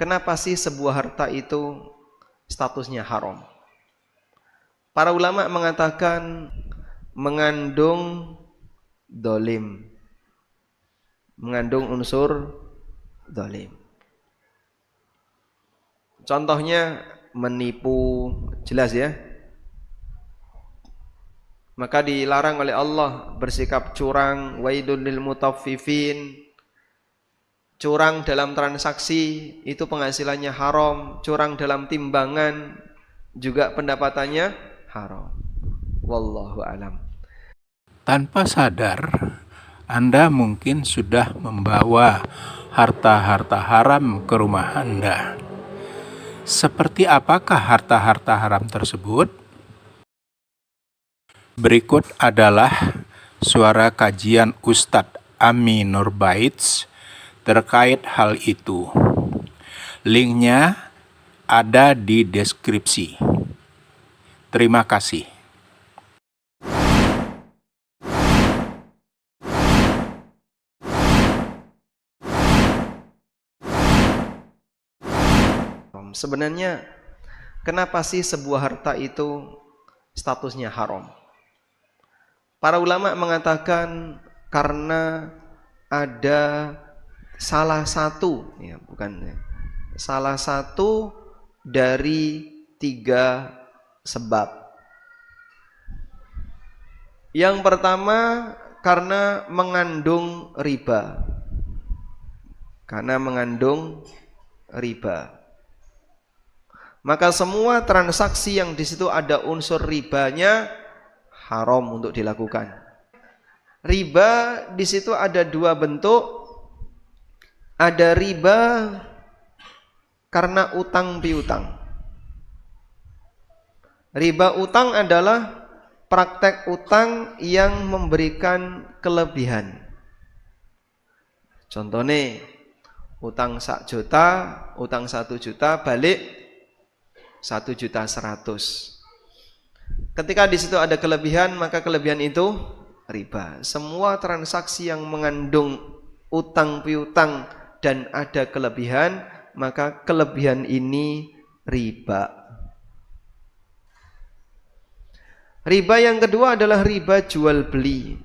Kenapa sih sebuah harta itu statusnya haram? Para ulama mengatakan mengandung dolim, mengandung unsur dolim. Contohnya menipu, jelas ya. Maka dilarang oleh Allah bersikap curang, wailul lil mutaffifin. Curang dalam transaksi itu penghasilannya haram, curang dalam timbangan juga pendapatannya haram. Wallahu alam. Tanpa sadar, Anda mungkin sudah membawa harta-harta haram ke rumah Anda. Seperti apakah harta-harta haram tersebut? Berikut adalah suara kajian Ustadz Ami Nurbaits terkait hal itu. Linknya ada di deskripsi. Terima kasih. Sebenarnya kenapa sih sebuah harta itu statusnya haram? Para ulama mengatakan karena ada salah satu, ya bukan, salah satu dari 3 sebab. Yang pertama karena mengandung riba. Karena mengandung riba. Maka semua transaksi yang di situ ada unsur ribanya haram untuk dilakukan. Riba di situ ada 2 bentuk. Ada riba karena utang piutang. Riba utang adalah praktek utang yang memberikan kelebihan. Contohnya utang 1 juta, utang 1 juta balik 1.100.000. Ketika di situ ada kelebihan, maka kelebihan itu riba. Semua transaksi yang mengandung utang piutang dan ada kelebihan, maka kelebihan ini riba. Riba yang kedua adalah riba jual beli.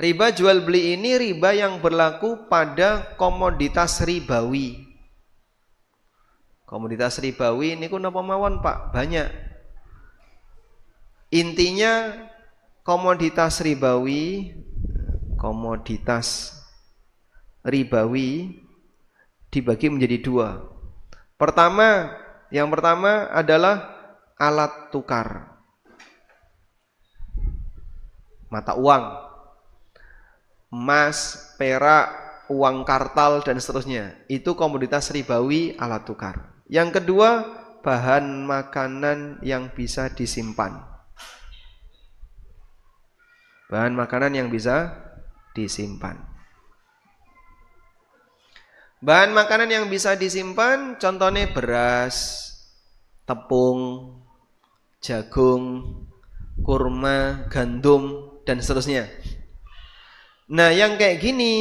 Riba jual beli ini riba yang berlaku pada komoditas ribawi. Komoditas ribawi ini napa mawon Pak? Banyak. Intinya komoditas ribawi dibagi menjadi 2. Yang pertama adalah alat tukar. Mata uang. Emas, perak, uang kartal dan seterusnya. Itu komoditas ribawi alat tukar. Yang kedua, bahan makanan yang bisa disimpan. Bahan makanan yang bisa disimpan. Bahan makanan yang bisa disimpan contohnya beras, tepung, jagung, kurma, gandum dan seterusnya. Nah, yang kayak gini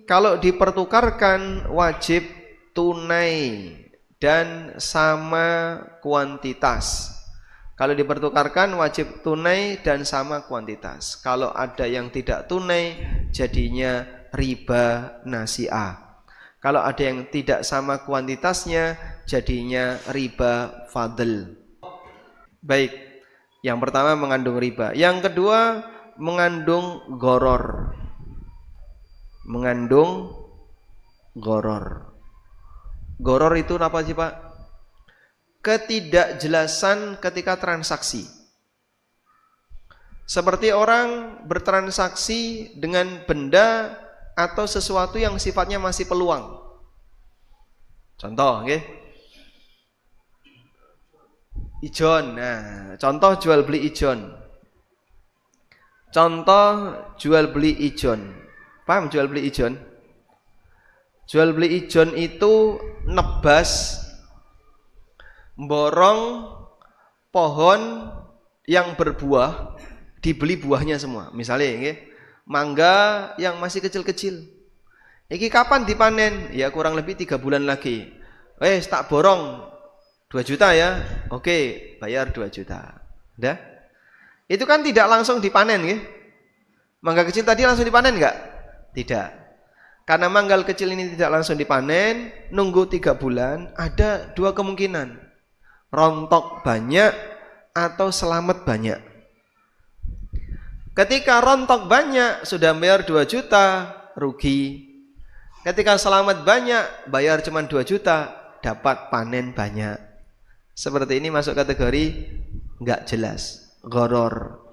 kalau dipertukarkan wajib tunai dan sama kuantitas. Kalau dipertukarkan wajib tunai dan sama kuantitas. Kalau ada yang tidak tunai jadinya riba nasi'ah. Kalau ada yang tidak sama kuantitasnya jadinya riba fadl. Baik, yang pertama mengandung riba. Yang kedua mengandung goror. Mengandung goror. Goror itu apa sih Pak? Ketidakjelasan ketika transaksi. Seperti orang bertransaksi dengan benda atau sesuatu yang sifatnya masih peluang. Contoh, okay? Ijon. Nah, contoh jual beli ijon. Contoh jual beli ijon. Paham jual beli ijon? Jual beli ijon itu nebas borong pohon yang berbuah, dibeli buahnya semua. Misalnya, okay? Mangga yang masih kecil-kecil, Iki kapan dipanen? Ya kurang lebih 3 bulan lagi. Tak borong 2 juta ya. Oke, bayar 2 juta. Udah? Itu kan tidak langsung dipanen ya. Mangga kecil tadi langsung dipanen enggak? Tidak. Karena manggal kecil ini tidak langsung dipanen, nunggu 3 bulan, ada 2 kemungkinan. Rontok banyak atau selamat banyak. Ketika rontok banyak, sudah bayar 2 juta, rugi. Ketika selamat banyak, bayar cuma 2 juta, dapat panen banyak. Seperti ini masuk kategori enggak jelas, gharor.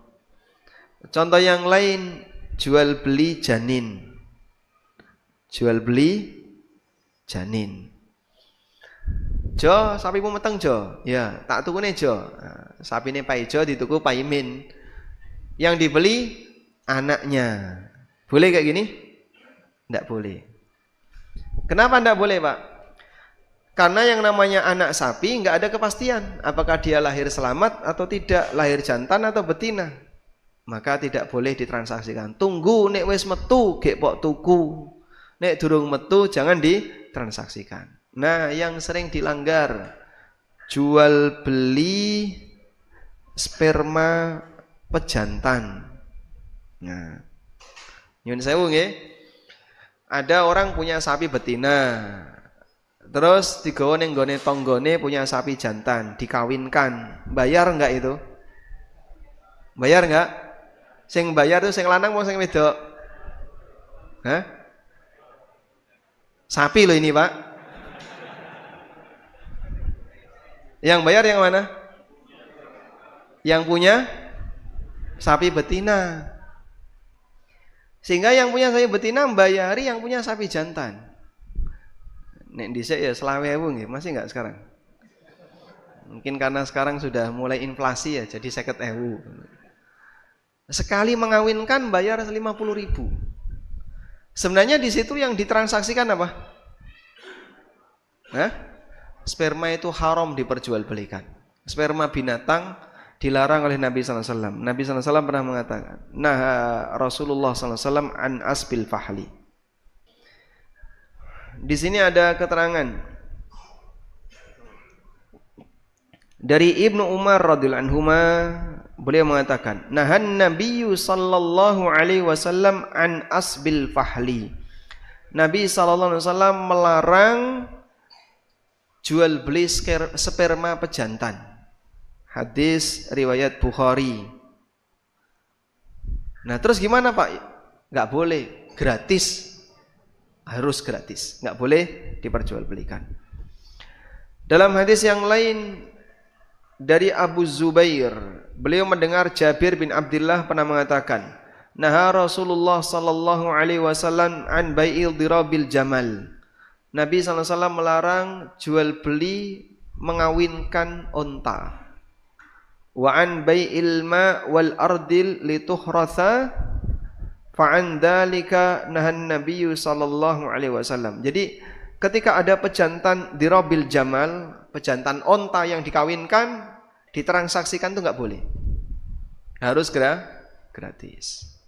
Contoh yang lain, jual beli janin. Jual beli janin. Jo, sapimu meteng Jo. Ya, tak tukune Jo. Nah, sapine Pak Ijo dituku Pak Imin. Yang dibeli anaknya. Boleh kayak gini? Enggak boleh. Kenapa enggak boleh, Pak? Karena yang namanya anak sapi enggak ada kepastian apakah dia lahir selamat atau tidak, lahir jantan atau betina. Maka tidak boleh ditransaksikan. Tunggu nek wis metu gek pok tuku. Nek durung metu jangan ditransaksikan. Nah, yang sering dilanggar jual beli sperma pejantan. Nah, nyun sewu nggih. Ada orang punya sapi betina. Terus digawa ning nggone tanggane punya sapi jantan, dikawinkan. Bayar enggak itu? Bayar enggak? Sing bayar itu sing lanang mau sing wedok? Hah? Sapi loh ini, Pak. Yang bayar yang mana? Yang punya sapi betina. Sehingga yang punya sapi betina membayari yang punya sapi jantan. Nek dhisik ya 20.000 nggih, masih enggak sekarang? Mungkin karena sekarang sudah mulai inflasi ya, jadi 50.000. Sekali mengawinkan bayar 50.000. Sebenarnya di situ yang ditransaksikan apa? Hah? Sperma itu haram diperjualbelikan. Sperma binatang dilarang oleh Nabi SAW. Nabi SAW pernah mengatakan, nah Rasulullah SAW an asbil fahli. Di sini ada keterangan dari Ibnu Umar radhiyallahu anhuma, beliau mengatakan, nahan Nabi sallallahu alaihi wasallam an asbil fahli. Nabi sallallahu alaihi wasallam melarang jual beli sperma pejantan. Hadis riwayat Bukhari. Nah, terus gimana, Pak? Enggak boleh, gratis. Harus gratis, enggak boleh diperjualbelikan. Dalam hadis yang lain dari Abu Zubair, beliau mendengar Jabir bin Abdullah pernah mengatakan, naha Rasulullah sallallahu alaihi wasallam an bai'il dirabil jamal. Nabi sallallahu alaihi wasallam melarang jual beli mengawinkan unta. Wa an bai'il ma wal ardil lituhratha fa an dzalika nahan Nabi sallallahu alaihi wasallam. Jadi ketika ada pejantan dirabil jamal, pejantan onta yang dikawinkan, ditransaksikan itu enggak boleh. Harus gratis.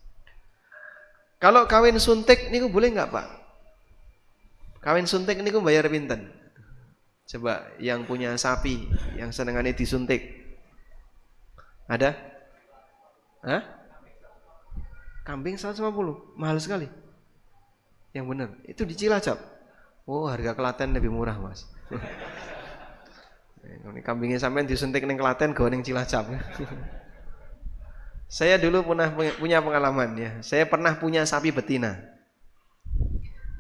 Kalau kawin suntik niku boleh enggak, Pak? Kawin suntik niku bayar pinten? Coba yang punya sapi, yang senengane disuntik. Ada? Hah? Kambing 150, mahal sekali. Yang benar, itu di Cilacap. Oh, harga Klaten lebih murah, Mas. Kambingnya sampean disuntik ning Klaten go ning Cilacap. Saya dulu pernah punya pengalaman ya. Saya pernah punya sapi betina.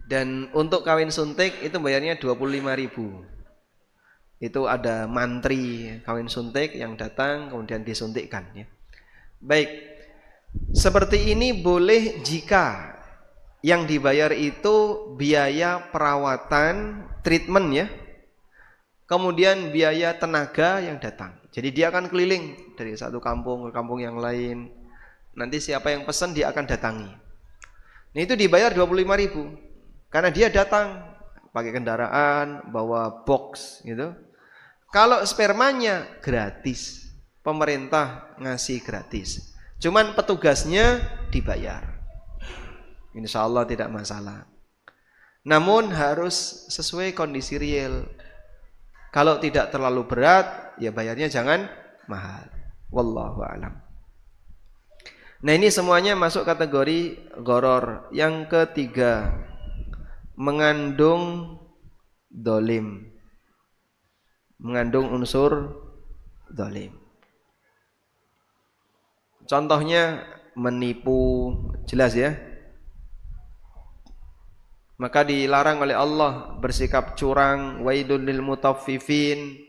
Dan untuk kawin suntik itu bayarnya 25.000. Itu ada mantri kawin suntik yang datang kemudian disuntikkan ya. Baik. Seperti ini boleh jika yang dibayar itu biaya perawatan, treatment ya. Kemudian biaya tenaga yang datang. Jadi dia akan keliling dari satu kampung ke kampung yang lain. Nanti siapa yang pesan dia akan datangi. Nah, itu dibayar 25.000. Karena dia datang pakai kendaraan, bawa box gitu. Kalau spermanya gratis. Pemerintah ngasih gratis. Cuman petugasnya dibayar. Insya Allah tidak masalah. Namun harus sesuai kondisi real. Kalau tidak terlalu berat, ya bayarnya jangan mahal. Wallahu a'lam. Nah, ini semuanya masuk kategori gharar. Yang ketiga, mengandung dolim, mengandung unsur dolim. Contohnya menipu, jelas ya. Maka dilarang oleh Allah bersikap curang, wailul lil mutaffifin.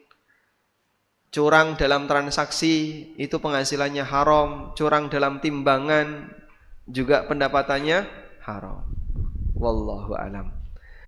Curang dalam transaksi itu penghasilannya haram, curang dalam timbangan juga pendapatannya haram. Wallahu alam.